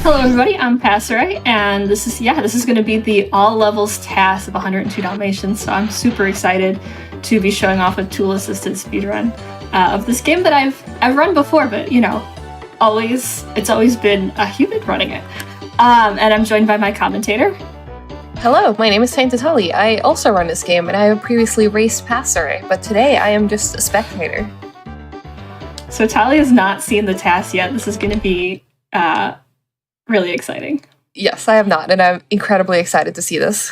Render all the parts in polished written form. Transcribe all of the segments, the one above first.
Hello everybody, I'm Passere, and this is going to be the All Levels TAS of 102 Dalmatians, so I'm super excited to be showing off a tool-assisted speedrun of this game that I've run before, but it's always been a human running it. And I'm joined by my commentator. Hello, my name is TaintedTali. I also run this game, and I have previously raced passere, but today I am just a spectator. So Tali has not seen the TAS yet. This is going to be really exciting. Yes, I have not, and I'm incredibly excited to see this.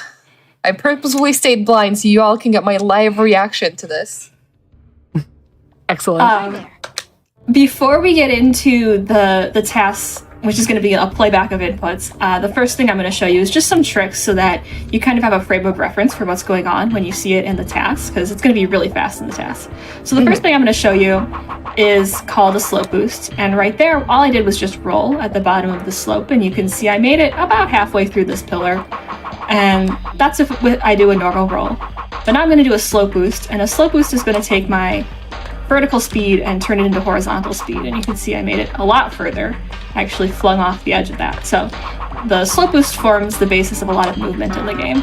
I purposefully stayed blind so you all can get my live reaction to this. Excellent. Before we get into the TAS, which is going to be a playback of inputs, the first thing I'm going to show you is just some tricks so that you kind of have a frame of reference for what's going on when you see it in the TAS, because it's going to be really fast in the TAS. So the first thing I'm going to show you is called a slope boost, and right there, all I did was just roll at the bottom of the slope, and you can see I made it about halfway through this pillar, and that's if I do a normal roll. But now I'm going to do a slope boost, and a slope boost is going to take my vertical speed and turn it into horizontal speed, and you can see I made it a lot further. I actually flung off the edge of that. So the slope boost forms the basis of a lot of movement in the game.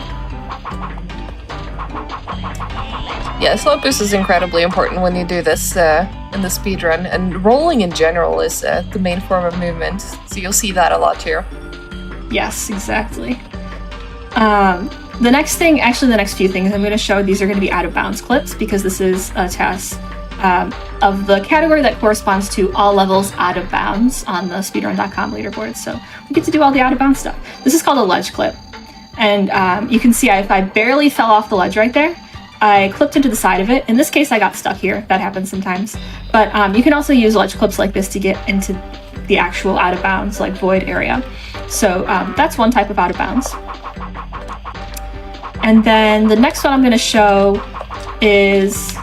Yeah, slope boost is incredibly important when you do this in the speedrun, and rolling in general is the main form of movement, so you'll see that a lot here. Yes, exactly. The next few things I'm going to show, these are going to be out of bounds clips, because this is a TAS of the category that corresponds to all levels out of bounds on the speedrun.com leaderboard. So we get to do all the out of bounds stuff. This is called a ledge clip. And you can see if I barely fell off the ledge right there, I clipped into the side of it. In this case, I got stuck here. That happens sometimes. But you can also use ledge clips like this to get into the actual out of bounds, like void area. So that's one type of out of bounds. And then the next one I'm going to show is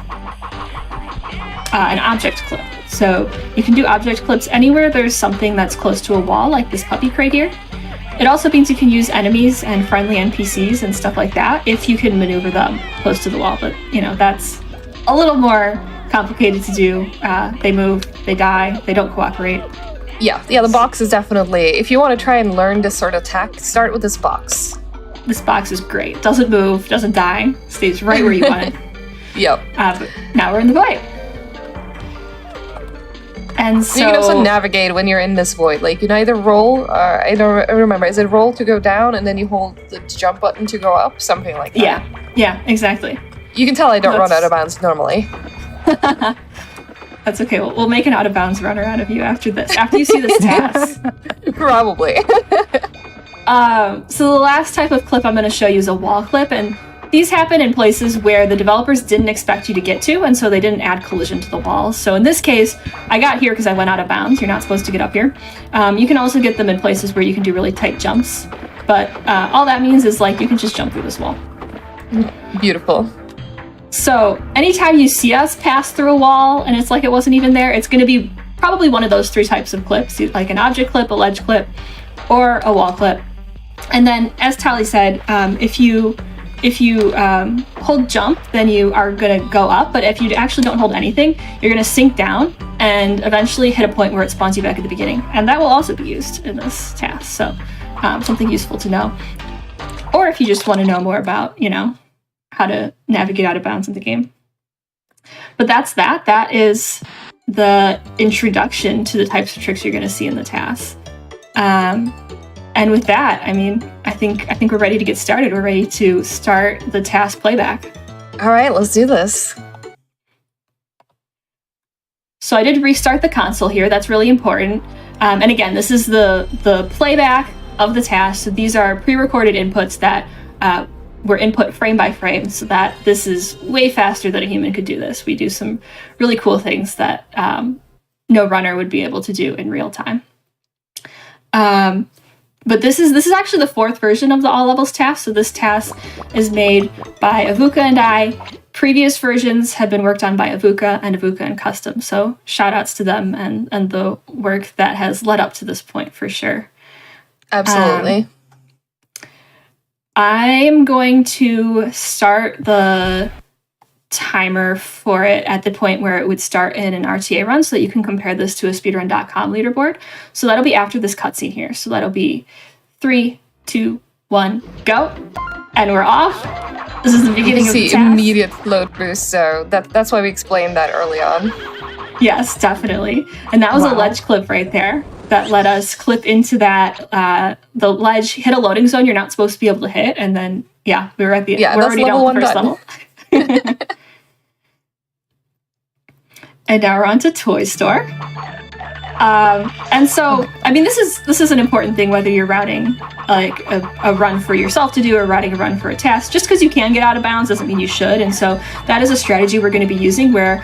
an object clip. So you can do object clips anywhere there's something that's close to a wall, like this puppy crate here. It also means you can use enemies and friendly NPCs and stuff like that if you can maneuver them close to the wall, but that's a little more complicated to do. They move, they die, they don't cooperate. Yeah, the box is definitely, if you want to try and learn this sort of tech, start with this box. This box is great. Doesn't move, doesn't die, stays right where you want it. Yep. But now we're in the void. And so you can also navigate when you're in this void. Like, you can either roll, I don't remember, is it roll to go down and then you hold the jump button to go up? Something like that. Yeah, exactly. You can tell I don't run out of bounds normally. That's okay. We'll make an out of bounds runner out of you after this. After you see this TAS. Probably. So the last type of clip I'm going to show you is a wall clip, and these happen in places where the developers didn't expect you to get to, and so they didn't add collision to the walls. So in this case, I got here because I went out of bounds. You're not supposed to get up here. You can also get them in places where you can do really tight jumps, but all that means is you can just jump through this wall. Beautiful. So anytime you see us pass through a wall and it's like it wasn't even there, it's going to be probably one of those three types of clips, like an object clip, a ledge clip, or a wall clip. And then, as Tali said, if you hold jump, then you are going to go up, but if you actually don't hold anything, you're going to sink down and eventually hit a point where it spawns you back at the beginning. And that will also be used in this TAS, so something useful to know. Or if you just want to know more about, how to navigate out of bounds in the game. But that's that. That is the introduction to the types of tricks you're going to see in the TAS. And with that, I think we're ready to get started. We're ready to start the TAS playback. All right, let's do this. So I did restart the console here. That's really important. And again, this is the playback of the TAS. So these are pre-recorded inputs that were input frame by frame, so that this is way faster than a human could do this. We do some really cool things that no runner would be able to do in real time. But this is actually the fourth version of the All Levels TAS. So this TAS is made by Avouca and I. Previous versions have been worked on by Avouca and Custom. So shout outs to them and the work that has led up to this point for sure. Absolutely. I'm going to start the timer for it at the point where it would start in an RTA run so that you can compare this to a speedrun.com leaderboard. So that'll be after this cutscene here. So that'll be 3, 2, 1, go. And we're off. This is the beginning of the task. Immediate float boost, so that's why we explained that early on. Yes, definitely. And that was a ledge clip right there that let us clip into that, the ledge, hit a loading zone you're not supposed to be able to hit, and then, yeah, we were at the we're already done with the first level. And now we're on to Toy Store. And so, I mean, this is an important thing, whether you're routing like a run for yourself to do or routing a run for a task. Just because you can get out of bounds doesn't mean you should. And so that is a strategy we're going to be using where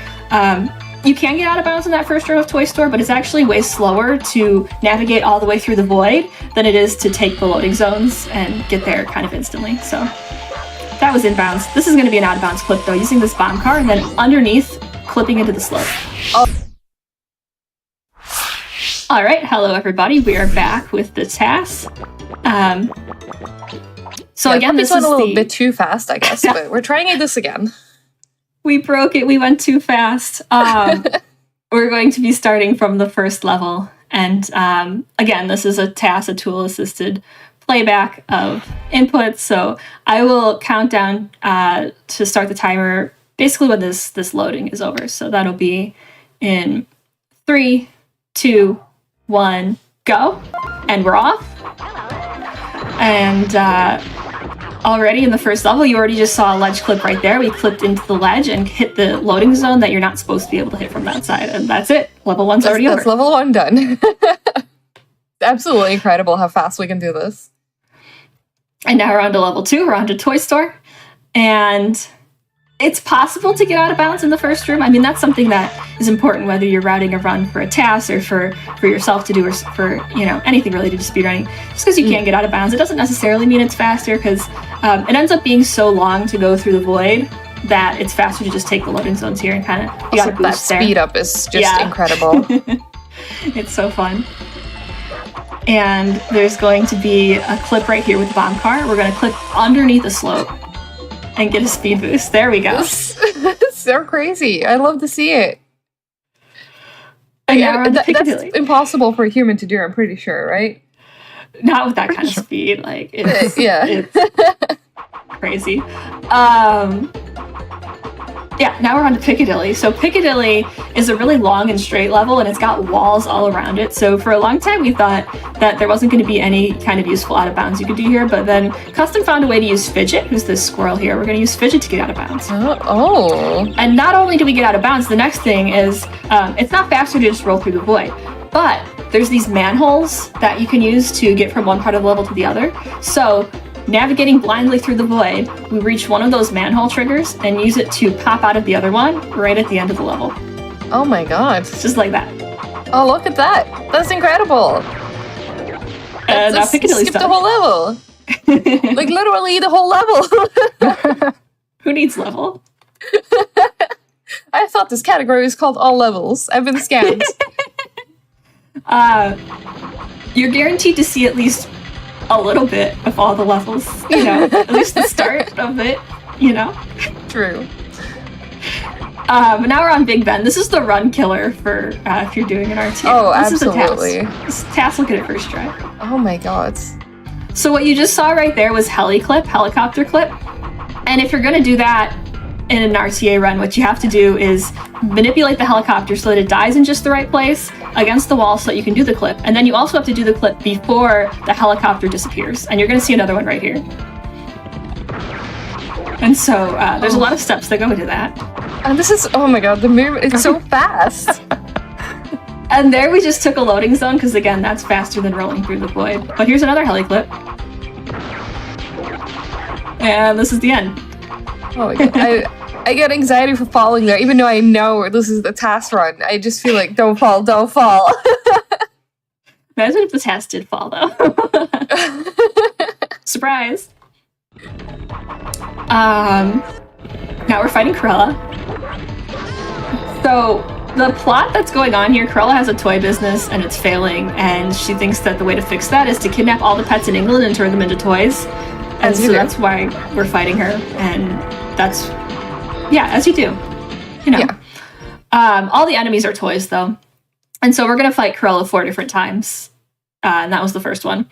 you can get out of bounds in that first run of Toy Store, but it's actually way slower to navigate all the way through the void than it is to take the loading zones and get there kind of instantly. So that was inbounds. This is going to be an out of bounds clip though, using this bomb car and then underneath clipping into the slope. Oh. All right, hello everybody. We are back with the TAS. So again, this is a little bit too fast, I guess, but we're trying this again. We broke it. We went too fast. We're going to be starting from the first level, and again, this is a TAS, a tool-assisted playback of inputs. So I will count down to start the timer basically when this loading is over. So that'll be in 3, 2, 1, go, and we're off. And already in the first level, you already just saw a ledge clip right there. We clipped into the ledge and hit the loading zone that you're not supposed to be able to hit from that side, and that's it. Level 1's already over. That's level 1 done. Absolutely incredible how fast we can do this. And now we're on to level 2. We're on to Toy Store, and it's possible to get out of bounds in the first room. I mean, that's something that is important whether you're routing a run for a task or for yourself to do or for, you know, anything related to speedrunning. Just because you can't get out of bounds, it doesn't necessarily mean it's faster, because it ends up being so long to go through the void that it's faster to just take the loading zones here and kind of, you got to boost there. That speed up is just incredible. It's so fun. And there's going to be a clip right here with the bomb car. We're going to clip underneath the slope and get a speed boost. There we go. It's so crazy. I love to see it. And now we're on that's impossible for a human to do, I'm pretty sure, right? Not with that kind of speed. Like, it's, it's crazy. Yeah, now we're on to Piccadilly. So Piccadilly is a really long and straight level, and it's got walls all around it. So for a long time, we thought that there wasn't going to be any kind of useful out of bounds you could do here, but then Custom found a way to use Fidget, who's this squirrel here. We're going to use Fidget to get out of bounds. Oh. And not only do we get out of bounds, the next thing is it's not faster to just roll through the void, but there's these manholes that you can use to get from one part of the level to the other. So navigating blindly through the void, we reach one of those manhole triggers and use it to pop out of the other one right at the end of the level. Oh my god. Just like that. Oh, look at that. That's incredible. Now Piccadilly's skipped the whole level. Like literally the whole level. Who needs level? I thought this category was called All Levels. I've been scammed. You're guaranteed to see at least a little bit of all the levels, you know, at least the start of it, you know? True. But now we're on Big Ben. This is the run killer for if you're doing an RTA. Oh, this absolutely. Is a TAS look at it first try. Oh my god. So what you just saw right there was helicopter clip. And if you're going to do that in an RTA run, what you have to do is manipulate the helicopter so that it dies in just the right place against the wall so that you can do the clip. And then you also have to do the clip before the helicopter disappears. And you're going to see another one right here. And so there's a lot of steps that go into that. And this is, oh my god, the movement is so fast. And there we just took a loading zone because, again, that's faster than rolling through the void. But here's another heli clip. And this is the end. Oh my god. I get anxiety for falling there, even though I know this is the TAS run. I just feel like, don't fall, don't fall. Imagine if the TAS did fall, though. Surprise. Now we're fighting Cruella. So the plot that's going on here, Cruella has a toy business and it's failing, and she thinks that the way to fix that is to kidnap all the pets in England and turn them into toys. And so that's why we're fighting her, and that's Yeah, as you do. You know. Yeah. All the enemies are toys, though. And so we're going to fight Cruella 4 different times. And that was the first one.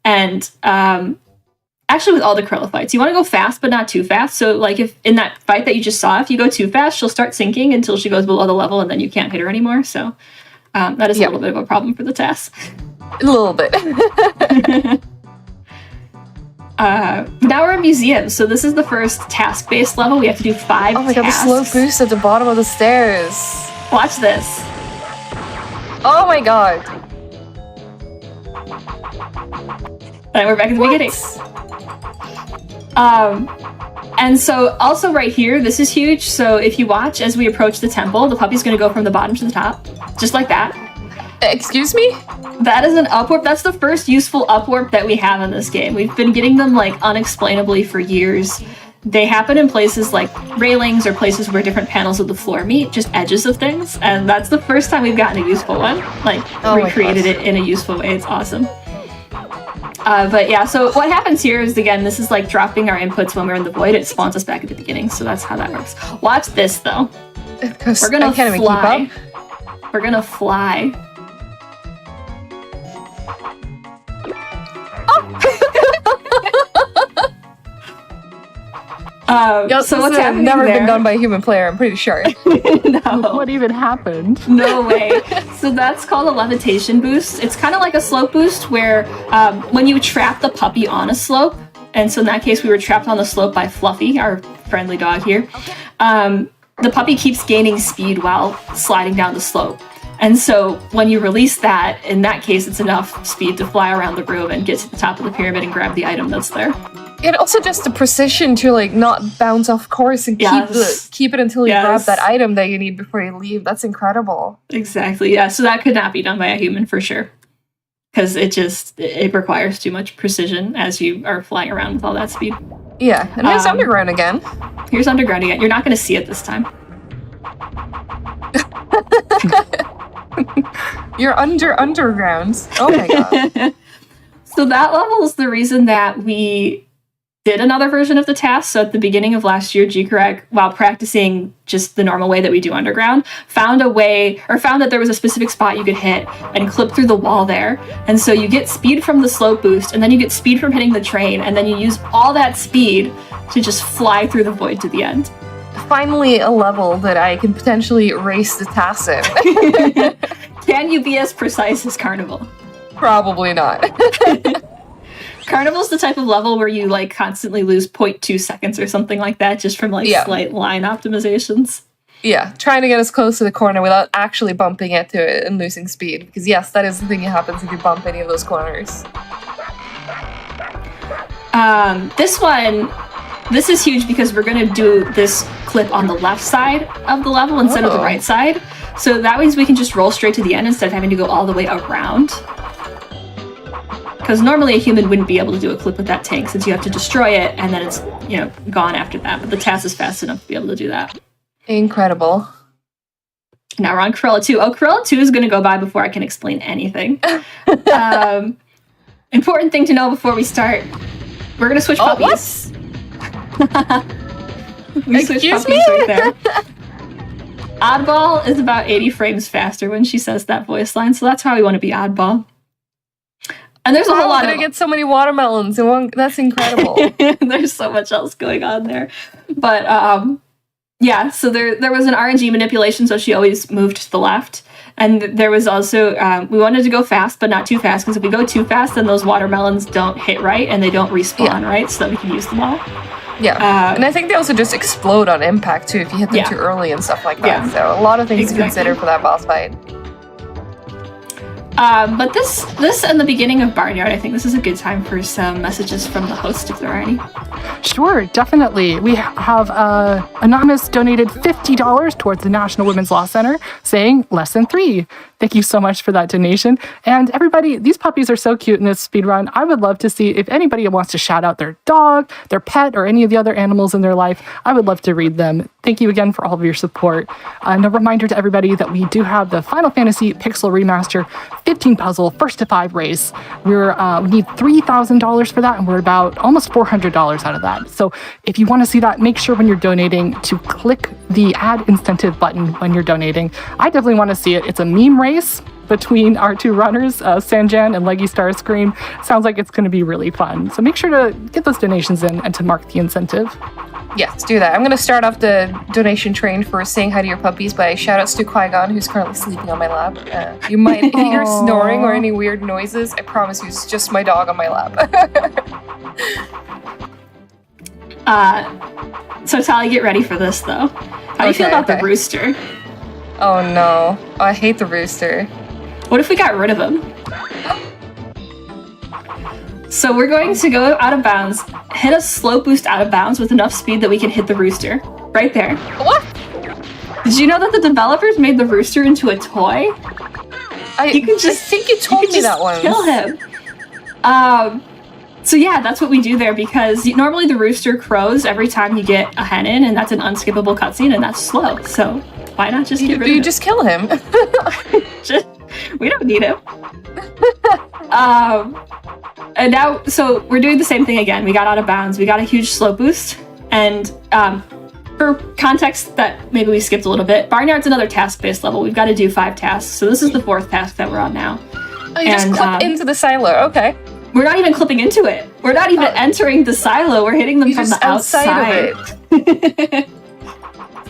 And actually with all the Cruella fights, you want to go fast, but not too fast. So like if in that fight that you just saw, if you go too fast, she'll start sinking until she goes below the level and then you can't hit her anymore. So that is a little bit of a problem for the TAS. A little bit. Now we're in museums. So this is the first task-based level. We have to do 5 Oh my god, the tasks. slow boost at the bottom of the stairs. Watch this. Oh my god. And we're back at the beginning. And so also right here, this is huge. So if you watch as we approach the temple, the puppy's going to go from the bottom to the top, just like that. Excuse me? That is an upwarp. That's the first useful upwarp that we have in this game. We've been getting them like unexplainably for years. They happen in places like railings or places where different panels of the floor meet, just edges of things. And that's the first time we've gotten a useful one. Like, recreated it in a useful way. It's awesome. But yeah, so what happens here is, again, this is like dropping our inputs when we're in the void. It spawns us back at the beginning, so that's how that works. Watch this, though. We're gonna fly. We're gonna fly. So what's happening never there? been done by a human player, I'm pretty sure. No. What even happened? No way. So that's called a levitation boost. It's kind of like a slope boost where when you trap the puppy on a slope, and so in that case we were trapped on the slope by Fluffy, our friendly dog here, the puppy keeps gaining speed while sliding down the slope. And so when you release that, in that case it's enough speed to fly around the room and get to the top of the pyramid and grab the item that's there. And also just the precision to like not bounce off course and keep it until you grab that item that you need before you leave. That's incredible. Exactly. Yeah. So that could not be done by a human for sure, because it requires too much precision as you are flying around with all that speed. Yeah. And there's underground again. Here's underground again. You're not going to see it this time. You're underground. Oh my god. So that level is the reason that we did another version of the TAS. So at the beginning of last year, G-Correct, while practicing just the normal way that we do underground, found that there was a specific spot you could hit and clip through the wall there. And so you get speed from the slope boost, and then you get speed from hitting the train, and then you use all that speed to just fly through the void to the end. Finally, a level that I can potentially race the TAS in. Can you be as precise as Carnival? Probably not. Carnival's the type of level where you like constantly lose 0.2 seconds or something like that just from like slight line optimizations. Yeah, trying to get as close to the corner without actually bumping into it and losing speed. Because yes, that is the thing that happens if you bump any of those corners. This is huge because we're going to do this clip on the left side of the level instead of the right side. So that means we can just roll straight to the end instead of having to go all the way around. Because normally a human wouldn't be able to do a clip with that tank since you have to destroy it and then it's, gone after that. But the TAS is fast enough to be able to do that. Incredible. Now we're on Cruella 2. Oh, Cruella 2 is going to go by before I can explain anything. Important thing to know before we start. We're going to switch puppies. We switch Excuse puppies me? right there. Oddball is about 80 frames faster when she says that voice line, so that's how we want to be Oddball. And there's a whole lot of... I get so many watermelons in one... That's incredible. There's so much else going on there. But, so there was an RNG manipulation, so she always moved to the left. And there was also... we wanted to go fast, but not too fast, because if we go too fast, then those watermelons don't hit right, and they don't respawn right, so that we can use them all. Yeah, and I think they also just explode on impact, too, if you hit them too early and stuff like that. Yeah. So a lot of things to consider for that boss fight. But this and the beginning of Barnyard, I think this is a good time for some messages from the host, if there are any. Sure, definitely. We have Anonymous donated $50 towards the National Women's Law Center, saying lesson 3. Thank you so much for that donation. And everybody, these puppies are so cute in this speedrun. I would love to see if anybody wants to shout out their dog, their pet, or any of the other animals in their life. I would love to read them. Thank you again for all of your support. And a reminder to everybody that we do have the Final Fantasy Pixel Remaster 15 puzzle, 1st to 5 race. We need $3,000 for that, and we're about almost $400 out of that. So if you want to see that, make sure when you're donating to click the add incentive button when you're donating. I definitely want to see it. It's a meme race between our two runners, Sanjan and Leggy Starscream. Sounds like it's going to be really fun. So make sure to get those donations in and to mark the incentive. Yes, do that. I'm going to start off the donation train for saying hi to your puppies by shout-outs to Qui-Gon, who's currently sleeping on my lap. You might hear snoring or any weird noises. I promise you, it's just my dog on my lap. So Tali, get ready for this, though. How do you feel about the rooster? Oh no. Oh, I hate the rooster. What if we got rid of him? So we're going to go out of bounds, hit a slow boost out of bounds with enough speed that we can hit the rooster. Right there. What? Did you know that the developers made the rooster into a toy? I think you told me that one. Kill him. So yeah, that's what we do there, because normally the rooster crows every time you get a hen in, and that's an unskippable cutscene, and that's slow. So why not just get rid of him? You just kill him. We don't need him. And now, so we're doing the same thing again. We got out of bounds. We got a huge slow boost. And for context that maybe we skipped a little bit, Barnyard's another task-based level. We've got to do 5 tasks. So this is the 4th task that we're on now. Oh, you just clip into the silo. Okay. We're not even clipping into it. We're not even entering the silo. We're hitting them from the outside. Of it.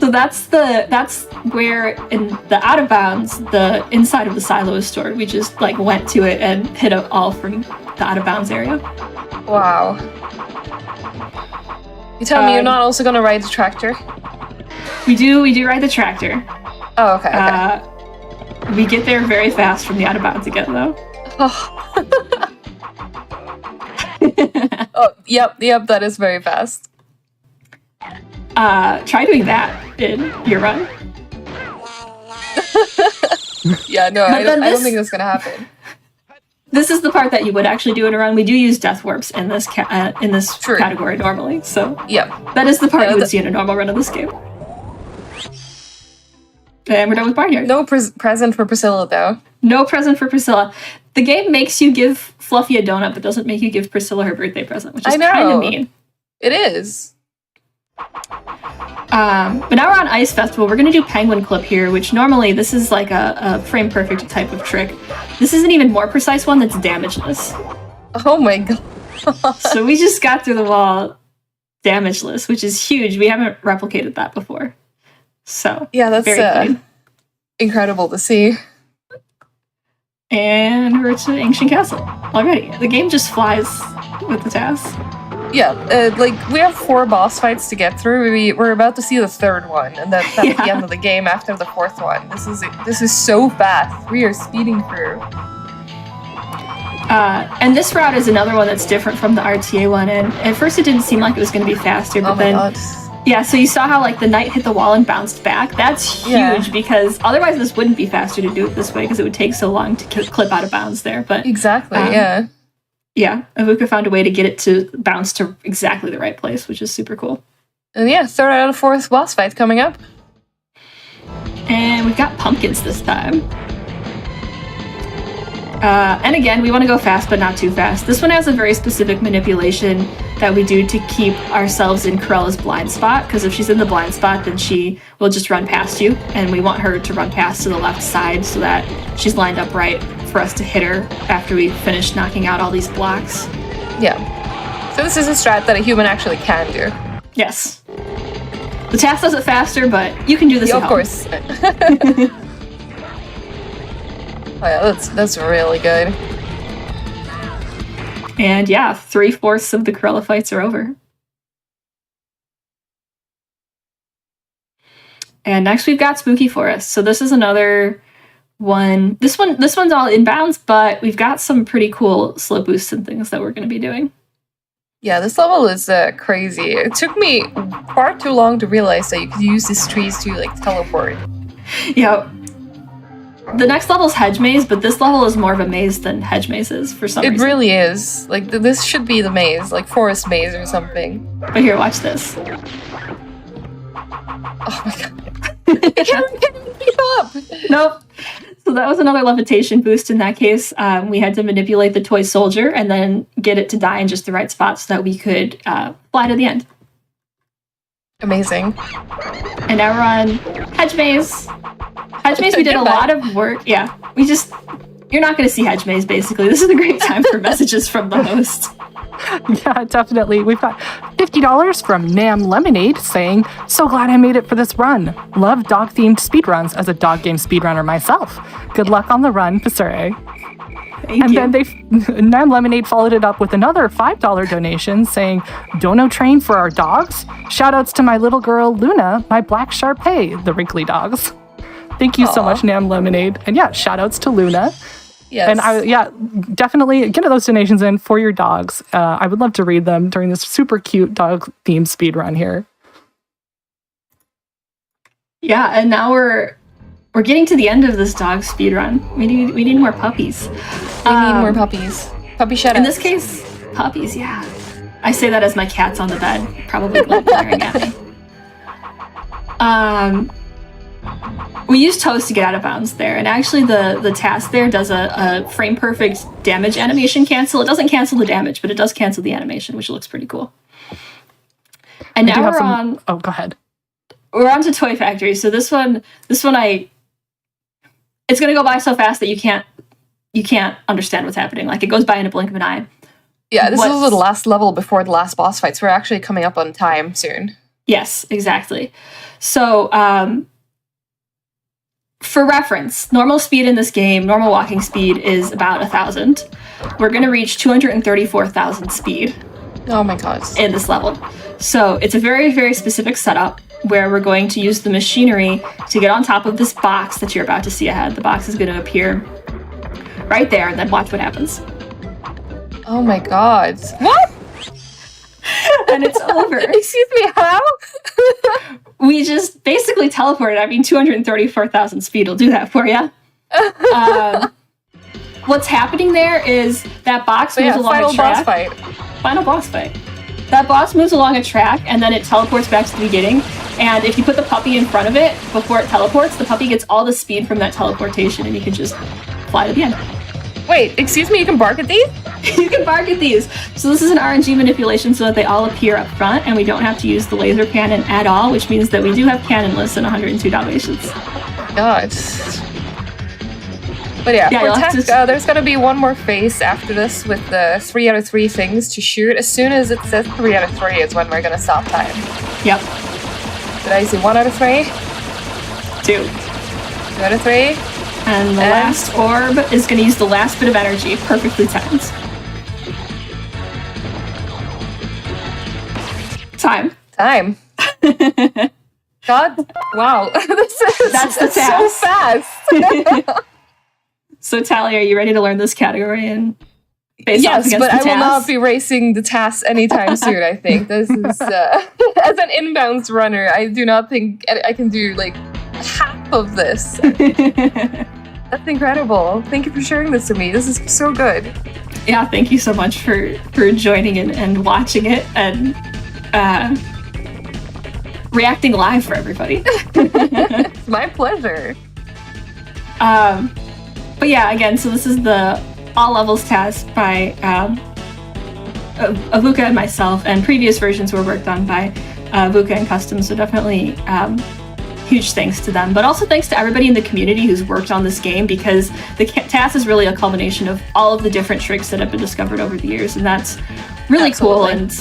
So that's where in the out of bounds, the inside of the silo is stored. We just went to it and hit it all from the out of bounds area. Wow. You tell me you're not also gonna ride the tractor? We do ride the tractor. Oh, okay. We get there very fast from the out of bounds again, though. Oh, yep, that is very fast. Try doing that in your run. Yeah, no, I don't think that's gonna happen. This is the part that you would actually do in a run. We do use death warps in this category normally, so yeah, that is the part you would see in a normal run of this game. And we're done with Barnyard. No present for Priscilla, though. No present for Priscilla. The game makes you give Fluffy a donut, but doesn't make you give Priscilla her birthday present, which is kind of mean. It is. But now we're on Ice Festival. We're going to do Penguin Clip here, which normally this is like a frame perfect type of trick. This is an even more precise one that's damageless. Oh my god. So we just got through the wall damageless, which is huge. We haven't replicated that before. So yeah, that's very clean. Incredible to see. And we're to Ancient Castle already. The game just flies with the TAS. Yeah, we have 4 boss fights to get through. We're about to see the 3rd one, and that's the end of the game after the 4th one. This is so fast. We are speeding through. And this route is another one that's different from the RTA one. And at first it didn't seem like it was going to be faster, but yeah. So you saw how the knight hit the wall and bounced back. That's huge because otherwise this wouldn't be faster to do it this way because it would take so long to clip out of bounds there. But exactly, yeah. Yeah, Avouca found a way to get it to bounce to exactly the right place, which is super cool. And yeah, 3rd out of 4th boss fight coming up. And we've got pumpkins this time. And again, we want to go fast, but not too fast. This one has a very specific manipulation that we do to keep ourselves in Corella's blind spot, because if she's in the blind spot, then she will just run past you, and we want her to run past to the left side so that she's lined up right for us to hit her after we finish knocking out all these blocks. Yeah. So this is a strat that a human actually can do. Yes. The TAS does it faster, but you can do this at home. Of course. Oh yeah, that's really good. And yeah, 3/4 of the Corella fights are over. And next we've got Spooky Forest. So this is another one. This one's all inbounds, but we've got some pretty cool slow boosts and things that we're going to be doing. Yeah, this level is crazy. It took me far too long to realize that you could use these trees to teleport. Yep. The next level is hedge maze, but this level is more of a maze than hedge maze is for some It reason. really is. Like, this should be the maze, like forest maze or something. But here, watch this. Oh my god. I can't keep up! Nope. So that was another levitation boost in that case. We had to manipulate the toy soldier and then get it to die in just the right spot so that we could fly to the end. Amazing. And now we're on hedge maze. Hedge maze, we did a lot of work. Yeah, you're not going to see hedge maze, basically. This is a great time for messages from the host. Yeah, definitely. We've got $50 from Nam Lemonade saying, "So glad I made it for this run. Love dog-themed speedruns as a dog game speedrunner myself. Good luck on the run, passere." Thank you. Then Nam Lemonade followed it up with another $5 donation saying, "Dono train for our dogs? Shoutouts to my little girl, Luna, my black Shar-Pei, the wrinkly dogs." Thank you so much, Nam Lemonade. And yeah, shoutouts to Luna. Yes. And definitely get those donations in for your dogs. I would love to read them during this super cute dog-themed speedrun here. Yeah, and now we're getting to the end of this dog speedrun. We need more puppies. We need more puppies. Puppy shoutouts. In this case, puppies, yeah. I say that as my cat's on the bed, probably glaring at me. We use toes to get out of bounds there, and actually the TAS there does a frame perfect damage animation cancel. It doesn't cancel the damage, but it does cancel the animation, which looks pretty cool. And now we're on. Oh, go ahead. We're on to Toy Factory. So this one, it's gonna go by so fast that you can't understand what's happening. Like, it goes by in a blink of an eye. Yeah, this is the last level before the last boss fights. We're actually coming up on time soon. Yes, exactly. So, for reference, normal speed in this game, normal walking speed is about 1,000. We're going to reach 234,000 speed. Oh my god. In this level. So it's a very, very specific setup where we're going to use the machinery to get on top of this box that you're about to see ahead. The box is going to appear right there, and then watch what happens. Oh my god. What? And it's over. Excuse me, how? We just basically teleported. I mean, 234,000 speed will do that for you. What's happening there is that box moves along a track. Final boss fight. That boss moves along a track, and then it teleports back to the beginning. And if you put the puppy in front of it before it teleports, the puppy gets all the speed from that teleportation, and you can just fly to the end. Wait, excuse me, you can bark at these? You can bark at these. So this is an RNG manipulation so that they all appear up front, and we don't have to use the laser cannon at all, which means that we do have cannonless in 102 Dalmatians. God. But yeah, for tech, there's going to be one more phase after this with the 3 out of 3 things to shoot. As soon as it says 3 out of 3 is when we're going to stop time. Yep. Did I say 1 out of 3? 2. 2 out of 3? And the last orb is going to use the last bit of energy, perfectly timed. Time. God, wow. That's the TAS. So fast. So Tali, are you ready to learn this category and face off against the TAS? Yes, but I will not be racing the TAS anytime soon, I think. This is, as an inbounds runner, I do not think I can do, like, half of this. That's incredible. Thank you for sharing this with me. This is so good. Yeah, thank you so much for joining and watching it and reacting live for everybody. It's my pleasure. But yeah, again, so this is the All Levels TAS by Avouca and myself, and previous versions were worked on by Avouca and Custom, so definitely huge thanks to them, but also thanks to everybody in the community who's worked on this game, because the TAS is really a culmination of all of the different tricks that have been discovered over the years, and that's really cool. And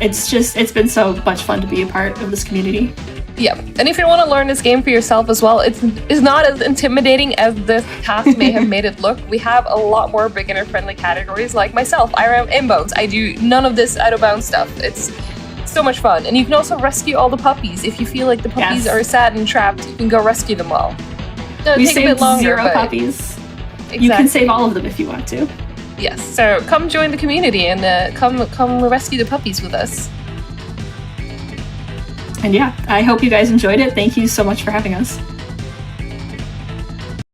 it's been so much fun to be a part of this community. Yeah, and if you want to learn this game for yourself as well, it's not as intimidating as the TAS may have made it look. We have a lot more beginner-friendly categories, like myself. I am inbounds. I do none of this out-of-bounds stuff. It's so much fun. And you can also rescue all the puppies. If you feel like the puppies are sad and trapped, you can go rescue them all. We saved 0 puppies. Exactly. You can save all of them if you want to. Yes, so come join the community and come rescue the puppies with us. And yeah, I hope you guys enjoyed it. Thank you so much for having us.